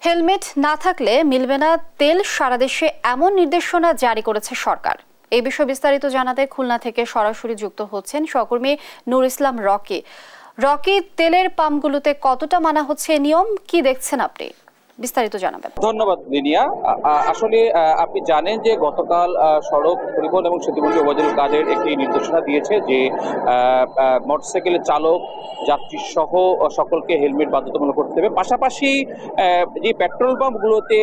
Helmet না থাকলে মিলবে না তেল, সারা দেশে এমন নির্দেশনা জারি করেছে সরকার। এই বিষয়ে বিস্তারিত জানাতে খুলনা থেকে সরাসরি যুক্ত হচ্ছেন সহকর্মী নুর ইসলাম রকি। রকি, তেলের পাম্পগুলোতে কতটা মানা হচ্ছে নিয়ম, কি দেখছেন আপনি? বিস্তারিত জানাবেন। ধন্যবাদ লিনিয়া। আসলে আপনি জানেন যে গতকাল সড়ক পরিবহন এবং সেতুমন্ত্রী ওবায়দুল কাদের একটি নির্দেশনা দিয়েছে যে মোটরসাইকেলের চালক, যাত্রী সহ সকলকে হেলমেট বাধ্যতামূলক করতে হবে। পাশাপাশি যে পেট্রোল পাম্পগুলোতে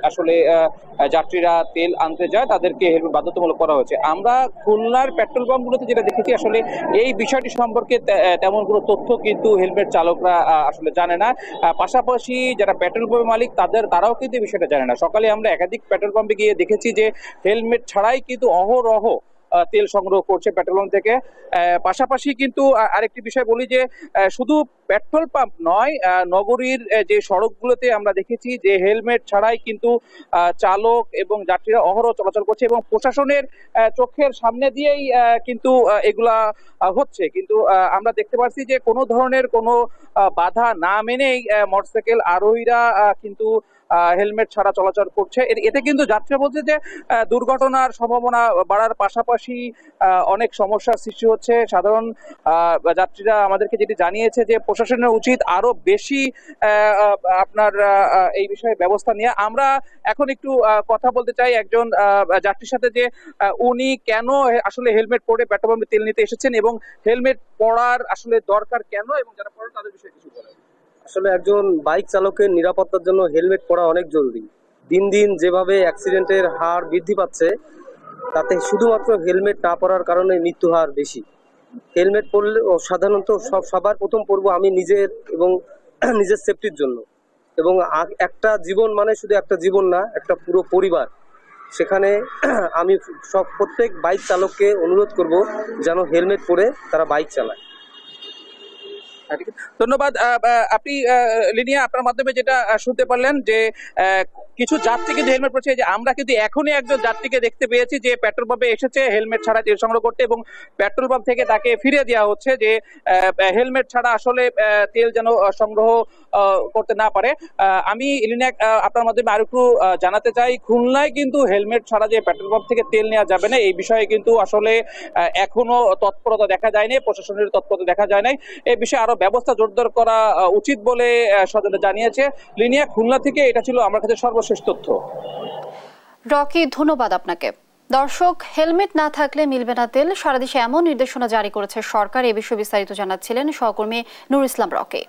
আসলে যাত্রীরা তেল আনতে যায় তাদেরকে হেলমেট বাধ্যতামূলক করা হয়েছে। আমরা খুলনার পেট্রোল পাম্পগুলোতে যেটা দেখেছি, আসলে এই বিষয়টি সম্পর্কে তেমন কোনো তথ্য কিন্তু হেলমেট চালকরা আসলে জানে না। পাশাপাশি যারা পেট্রোল পাম্পের মালিক তারাও কিন্তু বিষয়টা জানে না। সকালে আমরা একাধিক পেট্রোল পাম্পে গিয়ে দেখেছি যে হেলমেট ছাড়াই কিন্তু অহরহ তেল সংগ্রহ করছে পেট্রোল পাম্প থেকে। পাশাপাশি কিন্তু আরেকটি বিষয় বলি যে শুধু পেট্রোল পাম্প নয়, নগরীর যে সড়কগুলোতে আমরা দেখেছি যে হেলমেট ছাড়াই কিন্তু চালক এবং যাত্রীরা অহরহ চলাচল করছে এবং প্রশাসনের চোখের সামনে দিয়েই কিন্তু এগুলা হচ্ছে। কিন্তু আমরা দেখতে পাচ্ছি যে কোনো ধরনের কোনো বাধা না মেনেই মোটরসাইকেল আরোহীরা কিন্তু হেলমেট ছাড়া চলাচল করছে। এতে কিন্তু যাত্রীরা বলছে যে দুর্ঘটনার সম্ভাবনা বাড়ার পাশাপাশি অনেক সমস্যার সৃষ্টি হচ্ছে। সাধারণ যাত্রীরা আমাদেরকে যেটি জানিয়েছে যে প্রশাসনের উচিত আরো বেশি আপনার এই বিষয়ে ব্যবস্থা নিয়ে। আমরা এখন একটু কথা বলতে চাই একজন যাত্রীর সাথে যে উনি কেন আসলে হেলমেট পরে পেট্রোল পাম্পে তেল নিতে এসেছেন এবং হেলমেট পরার আসলে দরকার কেন, এবং যারা পরে তাদের বিষয়ে কিছু বলেন। আসলে একজন বাইক চালকের নিরাপত্তার জন্য হেলমেট পরা অনেক জরুরি। দিন দিন যেভাবে অ্যাক্সিডেন্টের হার বৃদ্ধি পাচ্ছে, তাতে শুধুমাত্র হেলমেট না পরার কারণে মৃত্যু হার বেশি। হেলমেট পরলে সাধারণত সবার প্রথম পরবো আমি নিজের এবং নিজের সেফটির জন্য। এবং একটা জীবন মানে শুধু একটা জীবন না, একটা পুরো পরিবার। সেখানে আমি প্রত্যেক বাইক চালককে অনুরোধ করব যেন হেলমেট পরে তারা বাইক চালায়। ধন্যবাদ। আপনি লিনিয়া, আপনার মাধ্যমে যেটা শুনতে পারলেন যে কিছু যাত্রী কিন্তু হেলমেট পরছে। যে আমরা কিন্তু এখনই একজন যাত্রীকে দেখতে পেয়েছি যে পেট্রোল পাম্পে এসেছে হেলমেট ছাড়া তেল সংগ্রহ করতে, এবং পেট্রোল পাম্প থেকে তাকে ফিরিয়ে দেওয়া হচ্ছে যে হেলমেট ছাড়া আসলে তেল যেন সংগ্রহ করতে না পারে। আমি লিনিয়া আপনার মাধ্যমে আর একটু জানাতে চাই, খুলনায় কিন্তু হেলমেট ছাড়া যে পেট্রোল পাম্প থেকে তেল নেওয়া যাবে না, এই বিষয়ে কিন্তু আসলে এখনো তৎপরতা দেখা যায়নি, প্রশাসনের তৎপরতা দেখা যায় নাই। এই বিষয়ে আরো ব্যবস্থা জোরদার করা উচিত বলে সদরে জানিয়েছে লিনিয়া। খুলনা থেকে এটা ছিল আমার কাছে সর্বশেষ তথ্য। রকি, ধন্যবাদ আপনাকে। দর্শক, হেলমেট না থাকলে মিলবে না তেল, সারা দেশে এমন নির্দেশনা জারি করেছে সরকার। এই বিষয়ে বিস্তারিত জানাচ্ছিলেন সহকর্মী নুর ইসলাম রকি।